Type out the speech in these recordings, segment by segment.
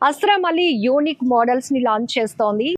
అస్త్రా మళ్ళీ unique models ని launch చేస్తోంది.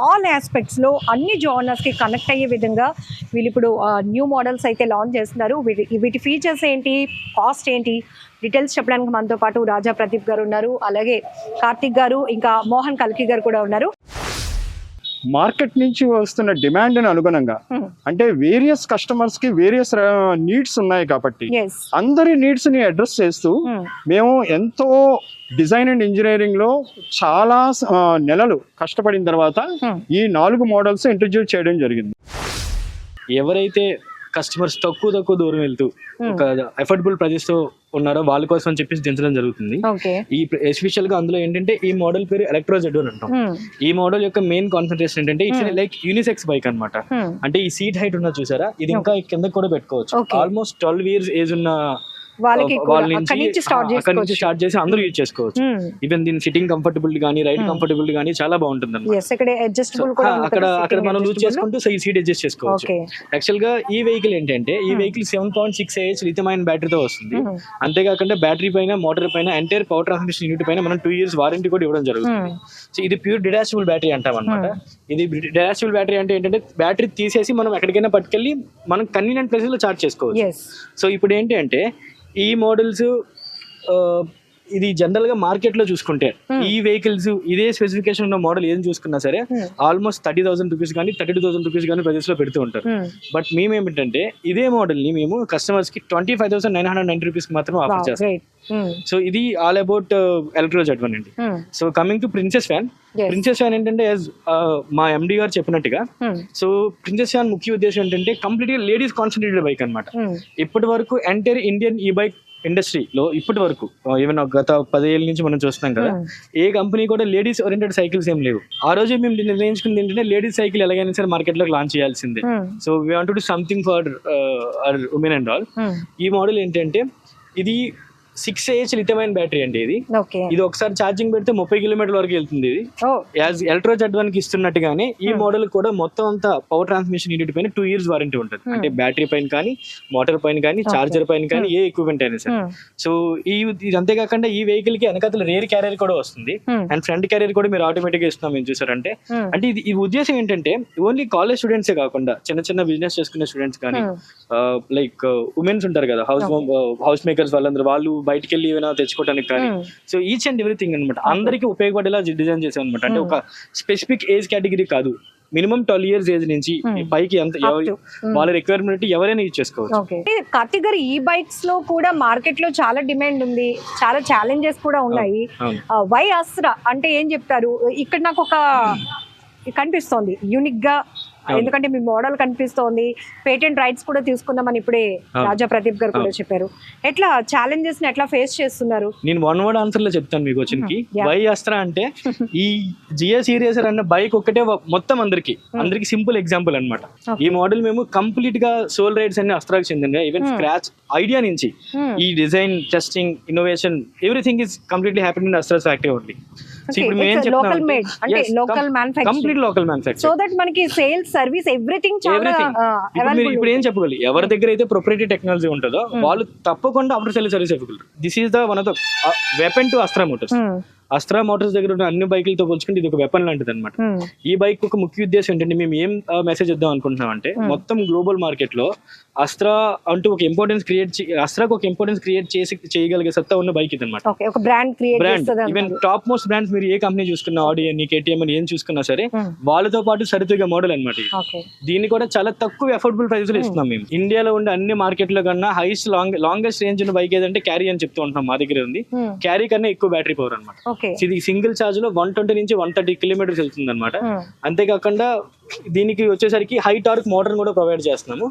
ఆల్ ఆస్పెక్ట్స్ లో అన్ని జోనర్స్ కి కనెక్ట్ అయ్యే విధంగా వీళ్ళు ఇప్పుడు న్యూ మోడల్స్ అయితే లాంచ్ చేస్తున్నారు. వీటి ఫీచర్స్ ఏంటి, కాస్ట్ ఏంటి, డీటెయిల్స్ చెప్పడానికి మనతో పాటు రాజా ప్రదీప్ గారు ఉన్నారు, అలాగే కార్తిక్ గారు, ఇంకా మోహన్ కల్కి గారు కూడా ఉన్నారు. మార్కెట్ నుంచి వస్తున్న డిమాండ్ అనుగుణంగా అంటే వేరియస్ కస్టమర్స్ కి వేరియస్ నీడ్స్ ఉన్నాయి కాబట్టి అందరి నీడ్స్ ని అడ్రస్ చేస్తూ మేము ఎంతో డిజైన్ అండ్ ఇంజనీరింగ్ లో చాలా నెలలు కష్టపడిన తర్వాత ఈ 4 మోడల్స్ ఇంట్రడ్యూస్ చేయడం జరిగింది. ఎవరైతే కస్టమర్స్ తక్కువ దూరం వెళ్తూ ఒక అఫోర్డబుల్ ప్రైజెస్ తో ఉన్నారో వాళ్ళ కోసం అని చెప్పేసి దించడం జరుగుతుంది. ఈ ఎస్పెషల్ గా అందులో ఏంటంటే ఈ మోడల్ పేరు ఎలక్ట్రో జెడ్ అని అంటాం. ఈ మోడల్ యొక్క మెయిన్ కాన్సన్ట్రేషన్ ఏంటంటే ఇట్స్ లైక్ యూనిసెక్స్ బైక్ అన్నమాట. అంటే ఈ సీట్ హైట్ ఉన్నది చూసారా, ఇది ఇంకా కింద కూడా పెట్టుకోవచ్చు. ఆల్మోస్ట్ 12 years ఏజ్ ఉన్న వాళ్ళ నుంచి అక్కడ నుంచి స్టార్ట్ చేసి అందరూ యూజ్ చేసుకోవచ్చు. ఈవెన్ దీని సిట్టింగ్ కంఫర్టబుల్ గానీ రైడ్ కంఫర్టబుల్ గానీ చాలా బాగుంటుంది అక్కడ మనం యూజ్ చేసుకుంటూ ఈ సీట్ అడ్జస్ట్ చేసుకోవచ్చు. యాక్చువల్ గా ఈ వెహికల్ ఏంటంటే ఈ వెహికల్ 7.6 Ah లిథియం అయాన్ బ్యాటరీతో వస్తుంది. అంతేకాకుండా బ్యాటరీ పైన మోటార్ పైన ఎంటైర్ పవర్ ట్రాన్స్మిషన్ యూనిట్ పైన మనం 2 years వారంటీ కూడా ఇవ్వడం జరుగుతుంది. సో ఇది ప్యూర్ డిటాచబుల్ బ్యాటరీ అంటాం అనమాట. ఇది డిటాచబుల్ బ్యాటరీ అంటే ఏంటంటే బ్యాటరీ తీసేసి మనం ఎక్కడికైనా పట్టుకెళ్ళి మనం కన్వీనియంట్ ప్లేసెస్ లో చార్జ్ చేసుకోవచ్చు. సో ఇప్పుడు ఏంటి అంటే ఈ మోడల్స్ ఇది జనరల్ గా మార్కెట్ లో చూసుకుంటే ఈ వెహికల్స్ ఇదే స్పెసిఫికేషన్ ఉన్న మోడల్ ఏం చూసుకున్నా సరే ఆల్మోస్ట్ 30,000 రూపీస్ కానీ 32,000 రూపీస్ కానీ ప్రైజెస్ లో పెడుతూ ఉంటారు. బట్ మేము ఏమిటంటే ఇదే మోడల్ ని మేము కస్టమర్స్ కి 25,990 రూపీస్ మాత్రమే ఆఫర్ చేస్తాం. సో ఇది all about electro Z one అండి. So coming to princess fan ఏంటంటే మా ఎండి గారు చెప్పినట్టుగా సో ప్రిన్సెస్ ఫ్యాన్ ముఖ్య ఉద్దేశం ఏంటంటే కంప్లీట్ గా లేడీస్ కాన్సన్ట్రేటెడ్ బైక్ అనమాట. ఇప్పటి వరకు ఎంటైర్ ఇండియన్ ఈ బైక్ ఇండస్ట్రీలో ఇప్పటి వరకు ఈవెన్ గత 10 ఏళ్ళ నుంచి మనం చూస్తున్నాం కదా, ఏ కంపెనీ కూడా లేడీస్ ఓరియంటెడ్ సైకిల్స్ ఏం లేవు. ఆ రోజే మేము నిర్ణయించుకుంది ఏంటంటే లేడీస్ సైకిల్ ఎలాగైనా సరే మార్కెట్ లో లాంచ్ చేయాల్సిందే. So we want to do something for women and all. ఈ మోడల్ ఏంటంటే ఇది 6 Ah లిథియం అయాన్ బ్యాటరీ అండి. ఇది ఒకసారి ఛార్జింగ్ పెడితే 30 కిలోమీటర్ల వరకు వెళ్తుంది. ఇది యాజ్ ఎలక్ట్రో జెడ్ వన్ కి ఇస్తున్నట్టుగానే ఈ మోడల్ కూడా మొత్తం అంతా పవర్ ట్రాన్స్మిషన్ యూనిట్ పైన 2 years వారంటీ ఉంటుంది. అంటే బ్యాటరీ పైన కానీ మోటార్ పైన కానీ చార్జర్ పైన కానీ ఏ ఎక్విప్మెంట్ అయినా సరే. సో ఇది అంతేకాకుండా ఈ వెహికల్ కి వెనకాల రేర్ క్యారియర్ కూడా వస్తుంది అండ్ ఫ్రంట్ క్యారియర్ కూడా మీరు ఆటోమేటిక్ గా ఇస్తున్నాం ఏం చూసారంటే. అంటే ఈ ఉద్దేశం ఏంటంటే ఓన్లీ కాలేజ్ స్టూడెంట్సే కాకుండా చిన్న బిజినెస్ చేసుకునే స్టూడెంట్స్ కానీ లైక్ ఉమెన్స్ ఉంటారు కదా, హౌస్ మేకర్స్ వాళ్ళందరూ వాళ్ళు బయటకు వెళ్ళి ఏమైనా తెచ్చుకోవడానికి కానీ సో ఈచ్ అండ్ ఎవ్రీథింగ్ అనమాట అందరికి ఉపయోగపడేలా డిజైన్ చేసాం అనమాట. అంటే ఒక స్పెసిఫిక్ ఏజ్ కేటగిరీ కాదు, మినిమం 12 years ఏజ్ నుంచి పైకి ఎంత వాళ్ళ రిక్వైర్మెంట్ ఎవరైనా యూజ్ చేసుకోవచ్చు. కార్తిక్ గారు ఈ బైక్స్ లో కూడా మార్కెట్ లో చాలా డిమాండ్ ఉంది, చాలా ఛాలెంజెస్ కూడా ఉన్నాయి. వై అస్త్రా అంటే ఏం చెప్తారు? ఇక్కడ నాకు ఒక కనిపిస్తోంది యూనిక్ గా, ఎందుకంటే మీ మోడల్ కనిపిస్తోంది, పేటెంట్ రైట్స్ కూడా తీసుకుందామని ఇప్పుడే రాజా ప్రదీప్ గారు కూడా చెప్పారు. ఎట్లా ఛాలెంజెస్ ని ఎట్లా ఫేస్ చేస్తున్నారు? నేను 1 word ఆన్సర్ లో చెప్తాను మీకు వచ్చినకి. వై అస్త్రా అంటే ఈ జియా సీరియస్ అన్న బైక్ ఒక్కటే మొత్తం అందరికి సింపుల్ ఎగ్జాంపుల్ అనమాట. ఈ మోడల్ మేము కంప్లీట్ గా సోల్ రైడ్స్ అన్ని అస్త్రాకి చెందిన ఈవెన్ స్క్రాచ్ ఐడియా నుంచి ఈ design testing innovation everything is completely happening in Astra factory only. So ఇప్పుడు మేము ఏం చెప్తున్నాం, complete local manufacture. So that మనకి సేల్స్ సర్వీస్ ఎవ్రీథింగ్ ఇప్పుడు ఏం చెప్పగలి, ఎవరి దగ్గర అయితే ప్రొప్రైటరీ టెక్నాలజీ ఉంటుందో వాళ్ళు తప్పకుండా ఆఫ్టర్ సేల్ సర్వీస్ ఇవ్వగలరు. This is the one of the weapon to Astra Motors. Astra Motors దగ్గర ఉన్న అన్ని బైకులతో పోల్చుకుంటే ఇది ఒక వెపన్ లాంటిది అనమాట. ఈ బైక్ ఒక ముఖ్య ఉద్దేశం ఏంటంటే మేము ఏం మెసేజ్ ఇద్దాం అనుకుంటున్నాం అంటే మొత్తం గ్లోబల్ మార్కెట్ లో అస్త్రా అంటూ ఒక ఇంపార్టెన్స్ క్రియేట్ చేసి చేయగలిగే సత్తా ఉన్న బైక్ ఇది అనమాట. ఈవెన్ టాప్ మోస్ట్ బ్రాండ్స్ మీరు ఏ కంపెనీ చూసుకున్నా, ఆడి అని కేటీఎం అని ఏం చూసుకున్నా సరే వాళ్ళతో పాటు సరితూగే మోడల్ అనమాట. దీన్ని కూడా చాలా తక్కువ అఫోర్డబుల్ ప్రైస్ లో ఇస్తున్నాం మేము. ఇండియాలో ఉండే అన్ని మార్కెట్ లో కన్నా హైయెస్ట్ లాంగెస్ట్ రేంజ్ ఉన్న బైక్ ఏదంటే క్యారీ అని చెప్తూ ఉంటున్నాం. మా దగ్గర ఉంది క్యారీ కన్నా ఎక్కువ బ్యాటరీ పవర్ అనమాట. ఇది సింగిల్ ఛార్జ్ లో 120 నుంచి 130 కిలోమీటర్స్ వెళ్తుంది అనమాట. అంతేకాకుండా దీనికి వచ్చేసరికి హై టార్క్ మోటార్ కూడా ప్రొవైడ్ చేస్తున్నాము.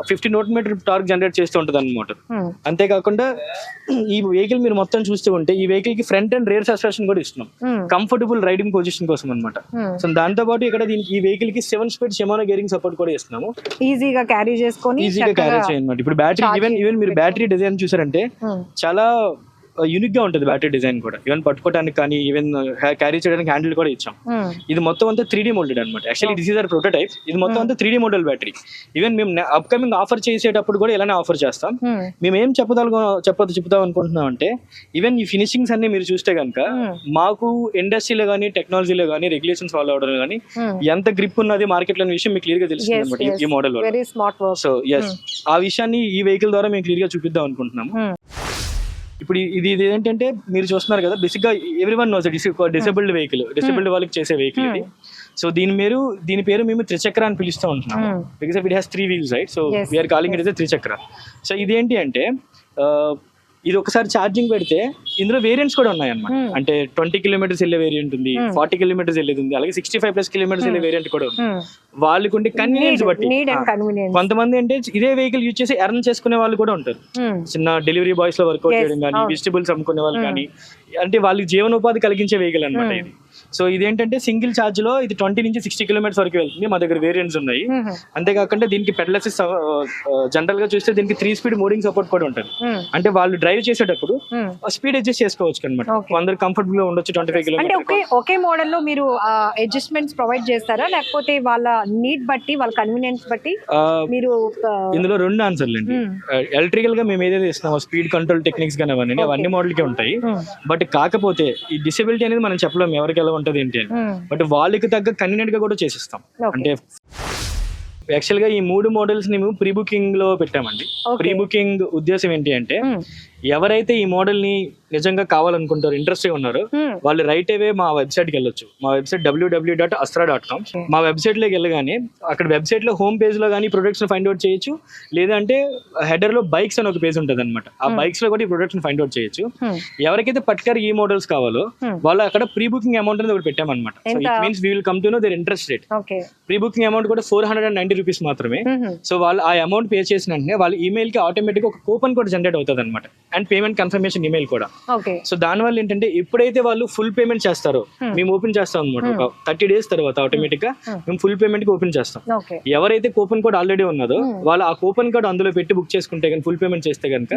50 Nm టార్క్ జనరేట్ చేస్తూ ఉంటుంది అన్నమాట. అంతేకాకుండా ఈ వెహికల్ మీరు మొత్తం చూస్తూ ఉంటే ఈ వెహికల్ కి ఫ్రంట్ అండ్ రేర్ సస్పెన్షన్ కూడా ఇస్తున్నాం కంఫర్టబుల్ రైడింగ్ పొజిషన్ కోసం అనమాట. సో దాంతో పాటు ఇక్కడ దీనికి ఈ వెహికల్ కి 7-speed షిమానో గేరింగ్ సపోర్ట్ కూడా ఇస్తున్నాము. ఈజీగా క్యారీ చేయనమాట. ఇప్పుడు బ్యాటరీ ఈవెన్ మీరు బ్యాటరీ డిజైన్ చూసారంటే చాలా యూనిక్ గా ఉంటుంది బ్యాటరీ డిజైన్ కూడా. ఈవెన్ పట్టుకోవడానికి కానీ ఈవెన్ క్యారీ చేయడానికి హ్యాండిల్ కూడా ఇచ్చాం. ఇది మొత్తం అంతా 3D మోల్డెడ్ అనమాట. Actually this is our prototype. ఇది మొత్తం అంతా 3D మోడల్ బ్యాటరీ. ఈవెన్ మేము అప్కమింగ్ ఆఫర్ చేసేటప్పుడు కూడా ఇలానే ఆఫర్ చేస్తాం. మేము ఏం చెప్తాం అనుకుంటున్నాం అంటే ఈవెన్ ఈ ఫినిషింగ్స్ అన్ని మీరు చూస్తే కనుక మాకు ఇండస్ట్రీలో కానీ టెక్నాలజీలో కానీ రెగ్యులేషన్స్ ఫాలో అవడం కానీ ఎంత గ్రిప్ ఉన్నది మార్కెట్ లో విషయం మీకు క్లియర్ గా తెలుస్తుంది అనమాట ఈ మోడల్ వల్ల. సో ఎస్, ఆ విషయాన్ని ఈ వెహికల్ ద్వారా మేము క్లియర్ గా చూపిద్దాం అనుకుంటున్నాము. ఇప్పుడు ఇది ఏంటంటే మీరు చూస్తున్నారు కదా, బేసిక్ గా everyone knows disabled vehicle, disabled వాళ్ళకి చేసే వెహికల్ ఇది. సో దీని పేరు మేము త్రిచక్ర అని పిలుస్తూ ఉంటున్నాం. Because it has 3 wheels, right? So we're calling it is Trichakra. So ఇదేంటి అంటే ఇది ఒకసారి ఛార్జింగ్ పెడితే ఇందులో వేరియంట్స్ కూడా ఉన్నాయి అన్నమాట. అంటే 20 kilometers వెళ్ళే వేరియంట్ ఉంది, 40 kilometers వెళ్ళేది ఉంది, అలాగే 65+ kilometers వెళ్ళే వేరియంట్ కూడా ఉంది. వాళ్ళకు ఉండే కన్వీనియన్స్ బట్టి కొంతమంది అంటే ఇదే వెహికల్ యూజ్ చేసి ఎర్న్ చేసుకునే వాళ్ళు కూడా ఉంటారు. చిన్న డెలివరీ బాయ్స్ లో వర్కౌట్ చేయడం కానీ, వెజిటబుల్స్ అమ్ముకునే వాళ్ళు కానీ, అంటే వాళ్ళకి జీవనోపాధి కలిగించే వెహికల్ అనమాట ఇది. సో ఇదేంటంటే సింగిల్ ఛార్జ్ లో ఇది 20 నుంచి 60 kilometers వరకు వెళ్తుంది. మా దగ్గర వేరియంట్స్ ఉన్నాయి. అంతేకాకుండా దీనికి పెడల్ అసిస్ట్, జనరల్ గా చూస్తే దీనికి 3-speed మోడింగ్ సపోర్ట్ కూడా ఉంటుంది. అంటే వాళ్ళు డ్రైవ్ చేసేటప్పుడు స్పీడ్ అడ్జస్ట్ చేసుకోవచ్చు అనమాట. అందరు కంఫర్టబుల్ గా ఉండొచ్చు 25 kilometers. ఒకే మోడల్ లో మీరు అడ్జస్ట్మెంట్స్ ప్రొవైడ్ చేస్తారా, లేకపోతే వాళ్ళ నీడ్ బట్టి, వాళ్ళ కన్వీనియన్స్ బట్టి మీరు? ఇందులో 2 ఆన్సర్లు అండి. ఎలక్ట్రికల్ గా మేము ఏదైతే ఇస్తున్నామో స్పీడ్ కంట్రోల్ టెక్నిక్స్ కానీ అవన్నీ మోడల్ కే ఉంటాయి. బట్ కాకపోతే ఈ డిసేబిలిటీ అనేది మనం చెప్పలేము ఎవరికి ఎలా ఉంటది ఏంటి అని. బట్ వాళ్ళకి తగ్గ కన్వీనియంట్ గా కూడా చేసిస్తాం. అంటే యాక్చువల్ గా ఈ 3 మోడల్స్ ని మేము ప్రీ బుకింగ్ లో పెట్టామండి. ప్రీ బుకింగ్ ఉద్దేశం ఏంటి అంటే ఎవరైతే ఈ మోడల్ ని నిజంగా కావాలనుకుంటారో, ఇంట్రెస్ట్ ఉన్నారో వాళ్ళు రైట్ అవే మా వెబ్సైట్ కి వెళ్ళొచ్చు. మా వెబ్సైట్ www.astra.com. మా వెబ్సైట్ లోకి వెళ్ళగానే అక్కడ వెబ్సైట్ లో హోమ్ పేజ్ లో కానీ ప్రొడక్ట్స్ ఫైండ్ అవుట్ చేయొచ్చు. లేదంటే హెడర్ లో బైక్స్ అని ఒక పేజ్ ఉంటుంది అనమాట. ఆ బైక్స్ లో కూడా ఈ ప్రొడక్ట్స్ ఫైండ్ అవుట్ చేయొచ్చు. ఎవరికైతే పర్టికులర్ ఈ మోడల్స్ కావాలో వాళ్ళు అక్కడ ప్రీ బుకింగ్ అమౌంట్ అనేది ఒకటి పెట్టామన్నమాట. So it means we will come to know their interest rate. Pre booking amount కూడా 490 rupees మాత్రమే. సో వాళ్ళు ఆ అమౌంట్ పే చేసిన వెంటనే వాళ్ళ ఈమెయిల్ కి ఆటోమేటిక్ ఒక కూపన్ కూడా జనరేట్ అవుతుంది అనమాట. అండ్ పేమెంట్ కన్ఫర్మేషన్ ఈమెయిల్ కూడా. సో దాని వల్ల ఏంటంటే ఎప్పుడైతే వాళ్ళు ఫుల్ పేమెంట్ చేస్తారో మేము ఓపెన్ చేస్తాం అనమాట. ఒక 30 days తర్వాత ఆటోమేటిక్ గా మేము ఫుల్ పేమెంట్ కి ఓపెన్ చేస్తాం. ఎవరైతే కూపన్ కోడ్ ఆల్రెడీ ఉన్నదో వాళ్ళు ఆ కూపన్ కోడ్ అందులో పెట్టి బుక్ చేసుకుంటే కానీ, ఫుల్ పేమెంట్ చేస్తే కనుక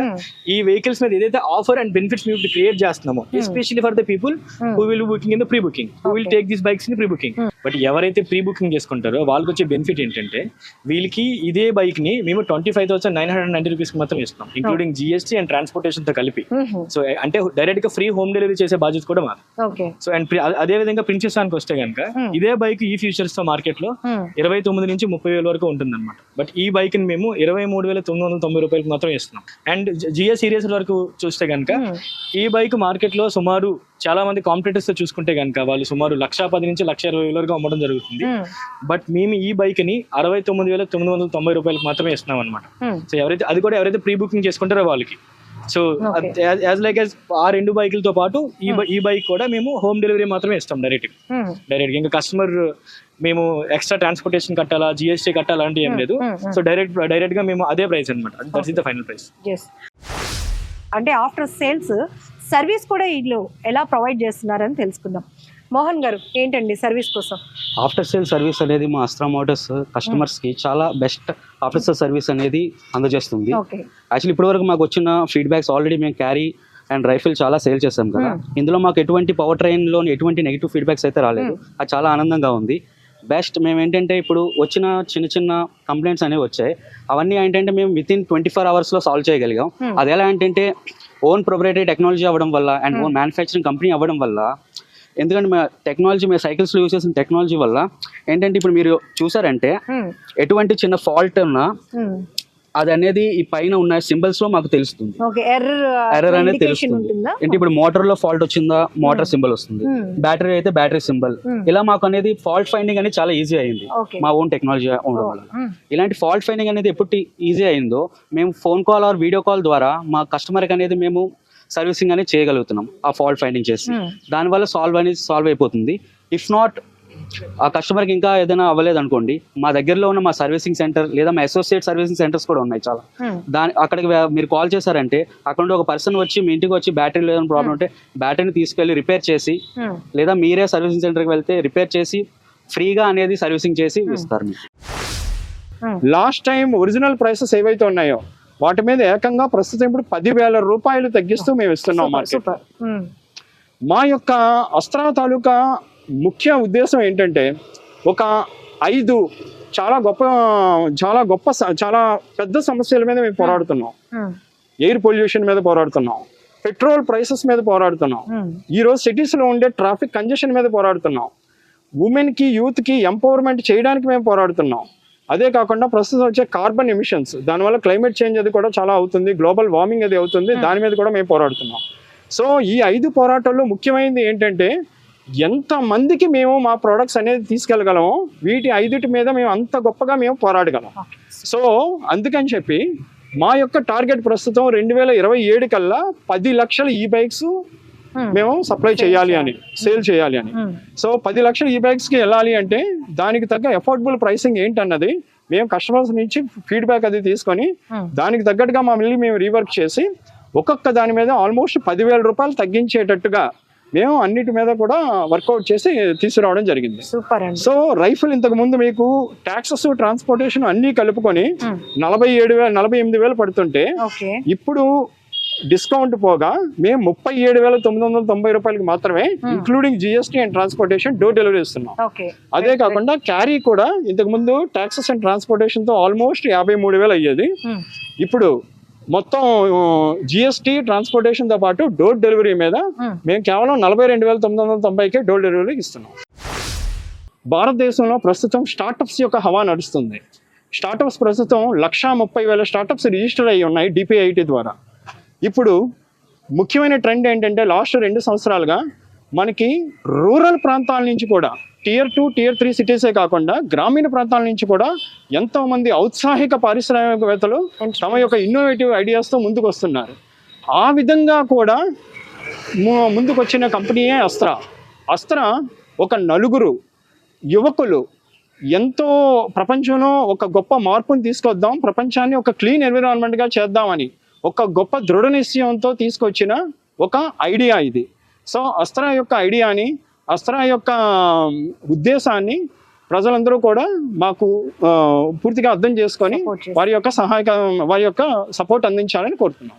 ఈ వెహికల్స్ మీద ఏదైతే ఆఫర్ అండ్ బెనిఫిట్స్ మేము క్రియేట్ చేస్తున్నామో, especially for the people who will booking in the pre booking, who will take this bikes in pre booking. But ఎవరైతే ప్రీ బుకింగ్ చేసుకుంటారో వాళ్ళకి వచ్చే బెనిఫిట్ ఏంటంటే వీళ్ళకి ఇదే బైక్ ని మేము 25,990 rupees మాత్రం ఇస్తాం, ఇంక్లూడింగ్ GST అండ్ ట్రాన్స్పోర్టేషన్ తో కలిపి. సో అంటే డైరెక్ట్ గా ఫ్రీ హోమ్ డెలివరీ చేసే బాధ్యత కూడా మాది. సో అండ్ అదే విధంగా ప్రిన్సెస్ కి వస్తే కనుక ఇదే బైక్ ఈ ఫ్యూచర్స్ తో మార్కెట్ లో 29 నుంచి 30,000 వరకు ఉంటుంది అనమాట. బట్ ఈ బైక్ ని మేము 23,990 రూపాయలకు మాత్రం ఇస్తున్నాం. అండ్ GS సిరీస్ వరకు చూస్తే కనుక ఈ బైక్ మార్కెట్ లో సుమారు చాలా మంది కాంపిటేటర్స్ తో చూసుకుంటే కనుక వాళ్ళు సుమారు 1,10,000 నుంచి 1,20,000 వరకు అమ్మడం జరుగుతుంది. బట్ మేము ఈ బైక్ ని 69,990 రూపాయలకు మాత్రమే ఇస్తున్నాం అనమాట. సో ఎవరైతే ప్రీ బుకింగ్ చేసుకుంటారో వాళ్ళకి. సో యాజ్ లైక్ యాజ్ ఆ 2 బైకులతో పాటు ఈ బైక్ కూడా మేము హోమ్ డెలివరీ మాత్రమే ఇస్తాం డైరెక్ట్. ఇంకా కస్టమర్ మేము ఎక్స్ట్రా ట్రాన్స్పోర్టేషన్ కట్టాలా, GST కట్టాలా అంటే ఏం లేదు. సో డైరెక్ట్ గా మేము అదే ప్రైస్ అనమాట. That's the final price. అంటే ఆఫ్టర్ సేల్స్ సర్వీస్ కూడా వీళ్ళు ఎలా ప్రొవైడ్ చేస్తున్నారని తెలుసుకుందాం. మోహన్ గారు, ఏంటండి సర్వీస్ కోసం? ఆఫ్టర్ సేల్ సర్వీస్ అనేది మా అస్త్రా మోటార్స్ కస్టమర్స్ కి చాలా బెస్ట్ ఆఫ్టర్ సేల్ సర్వీస్ అనేది అందజేస్తుంది. యాక్చువల్లీ ఇప్పటివరకు మాకు వచ్చిన ఫీడ్బ్యాక్స్ ఆల్రెడీ మేము క్యారీ అండ్ రైఫిల్ చాలా సేల్ చేసాం కదా. ఇందులో మాకు ఎటువంటి పవర్ ట్రైన్ లో ఎటువంటి నెగిటివ్ ఫీడ్బ్యాక్స్ అయితే రాలేదు. అది చాలా ఆనందంగా ఉంది. బెస్ట్ మేము ఏంటంటే ఇప్పుడు వచ్చిన చిన్న కంప్లైంట్స్ అనేవి వచ్చాయి. అవన్నీ ఏంటంటే మేము వితిన్ 24 hours లో సాల్వ్ చేయగలిగాం. అది ఎలా ఏంటంటే ఓన్ ప్రొప్రైటరీ టెక్నాలజీ అవ్వడం వల్ల అండ్ ఓన్ మ్యానుఫ్యాక్చరింగ్ కంపెనీ అవ్వడం వల్ల, ఎందుకంటే మా టెక్నాలజీ, మేము సైకిల్స్లో యూజ్ చేసిన టెక్నాలజీ వల్ల ఏంటంటే ఇప్పుడు మీరు చూసారంటే ఎటువంటి చిన్న ఫాల్ట్ ఉన్నా అది అనేది ఈ పైన ఉన్న సింబల్స్ లో మాకు తెలుస్తుంది. ఎర్రర్ అనేది తెలుస్తుంది. అంటే ఇప్పుడు మోటార్ లో ఫాల్ట్ వచ్చిందా, మోటార్ సింబల్ వస్తుంది. బ్యాటరీ అయితే బ్యాటరీ సింబల్. ఇలా మాకు అనేది ఫాల్ట్ ఫైండింగ్ అనేది చాలా ఈజీ అయింది మా ఓన్ టెక్నాలజీ ఉండడం వల్ల. ఇలాంటి ఫాల్ట్ ఫైండింగ్ అనేది ఎప్పుడు ఈజీ అయిందో మేము phone call or video call ద్వారా మా కస్టమర్కి అనేది మేము సర్వీసింగ్ అనేది చేయగలుగుతున్నాం ఆ ఫాల్ట్ ఫైండింగ్ చేసి. దానివల్ల సాల్వ్ అయిపోతుంది. ఇఫ్ నాట్ ఆ కస్టమర్కి ఇంకా ఏదైనా అవ్వలేదు అనుకోండి, మా దగ్గరలో ఉన్న మా సర్వీసింగ్ సెంటర్ లేదా మా అసోసియేట్ సర్వీసింగ్ సెంటర్స్ కూడా ఉన్నాయి చాలా. అక్కడికి మీరు కాల్ చేశారంటే అక్కడ ఒక పర్సన్ వచ్చి మీ ఇంటికి వచ్చి బ్యాటరీ లేదని ప్రాబ్లం ఉంటే బ్యాటరీని తీసుకెళ్లి రిపేర్ చేసి, లేదా మీరే సర్వీసింగ్ సెంటర్కి వెళ్తే రిపేర్ చేసి ఫ్రీగా అనేది సర్వీసింగ్ చేసి ఇస్తారు. లాస్ట్ టైం ఒరిజినల్ ప్రైసెస్ ఏవైతే ఉన్నాయో వాటి మీద ఏకంగా ప్రస్తుతం ఇప్పుడు 10,000 రూపాయలు తగ్గిస్తూ మేము ఇస్తున్నాం మార్కెట్. సూపర్. మా యొక్క అస్త్రా తాలూకా ముఖ్య ఉద్దేశం ఏంటంటే ఒక 5 చాలా గొప్ప చాలా పెద్ద సమస్యల మీద మేము పోరాడుతున్నాం. ఎయిర్ పొల్యూషన్ మీద పోరాడుతున్నాం, పెట్రోల్ ప్రైసెస్ మీద పోరాడుతున్నాం, ఈ రోజు సిటీస్ లో ఉండే ట్రాఫిక్ కంజెషన్ మీద పోరాడుతున్నాం, ఉమెన్ కి యూత్ కి ఎంపవర్మెంట్ చేయడానికి మేము పోరాడుతున్నాం. అదే కాకుండా ప్రస్తుతం వచ్చే కార్బన్ ఎమిషన్స్, దానివల్ల క్లైమేట్ చేంజ్ అది కూడా చాలా అవుతుంది, గ్లోబల్ వార్మింగ్ అది అవుతుంది, దాని మీద కూడా మేము పోరాడుతున్నాం. సో ఈ 5 పోరాటాల్లో ముఖ్యమైనది ఏంటంటే ఎంత మందికి మేము మా ప్రోడక్ట్స్ అనేది తీసుకెళ్ళగలమో వీటి 5 మీద మేము అంత గొప్పగా మేము పోరాడగలం. సో అందుకని చెప్పి మా యొక్క టార్గెట్ ప్రస్తుతం 2027 కల్లా 10 లక్షల ఈ బైక్స్ మేము సప్లై చేయాలి అని, సేల్ చేయాలి అని. సో 10 లక్షల ఈ బైక్స్ కి వెళ్ళాలి అంటే దానికి తగ్గ అఫోర్డబుల్ ప్రైసింగ్ ఏంటన్నది మేము కస్టమర్స్ నుంచి ఫీడ్బ్యాక్ అది తీసుకొని దానికి తగ్గట్టుగా మళ్ళీ మేము రీవర్క్ చేసి ఒక్కొక్క దాని మీద ఆల్మోస్ట్ 10,000 రూపాయలు తగ్గించేటట్టుగా మేము అన్నిటి మీద కూడా వర్కౌట్ చేసి తీసుకురావడం జరిగింది. సూపర్. సో రైఫిల్ ఇంతకు ముందు మీకు టాక్సెస్, ట్రాన్స్పోర్టేషన్ అన్ని కలుపుకొని 48,000 పడుతుంటే ఇప్పుడు డిస్కౌంట్ పోగా మేము 37,990 రూపాయలకి మాత్రమే including GST and transportation door delivery ఇస్తున్నాం. అదే కాకుండా క్యారీ కూడా ఇంతకు ముందు టాక్సెస్ అండ్ ట్రాన్స్పోర్టేషన్ తో ఆల్మోస్ట్ 53,000 అయ్యేది. ఇప్పుడు మొత్తం జిఎస్టీ ట్రాన్స్పోర్టేషన్ తో పాటు డోర్ డెలివరీ మీద మేము కేవలం 42,990కే డోర్ డెలివరీ ఇస్తున్నాం. భారతదేశంలో ప్రస్తుతం స్టార్టప్స్ యొక్క హవా నడుస్తుంది. స్టార్టప్స్ ప్రస్తుతం 130,000 స్టార్టప్స్ రిజిస్టర్ అయ్యి ఉన్నాయి DPIIT ద్వారా. ఇప్పుడు ముఖ్యమైన ట్రెండ్ ఏంటంటే లాస్ట్ 2 సంవత్సరాలుగా మనకి రూరల్ ప్రాంతాల నుంచి కూడా Tier 2, Tier 3 సిటీసే కాకుండా గ్రామీణ ప్రాంతాల నుంచి కూడా ఎంతో మంది ఔత్సాహిక పారిశ్రామికవేత్తలు తమ యొక్క ఇన్నోవేటివ్ ఐడియాస్తో ముందుకు వస్తున్నారు. ఆ విధంగా కూడా ముందుకు వచ్చిన కంపెనీయే అస్త్రా ఒక 4 యువకులు ఎంతో ప్రపంచంలో ఒక గొప్ప మార్పుని తీసుకొద్దాం, ప్రపంచాన్ని ఒక క్లీన్ ఎన్విరాన్మెంట్గా చేద్దామని ఒక గొప్ప దృఢ నిశ్చయంతో తీసుకొచ్చిన ఒక ఐడియా ఇది. సో అస్త్రా యొక్క ఐడియాని, అస్త్రా యొక్క ఉద్దేశాన్ని ప్రజలందరూ కూడా మాకు పూర్తిగా అర్థం చేసుకొని వారి యొక్క సపోర్ట్ అందించాలని కోరుతున్నాం.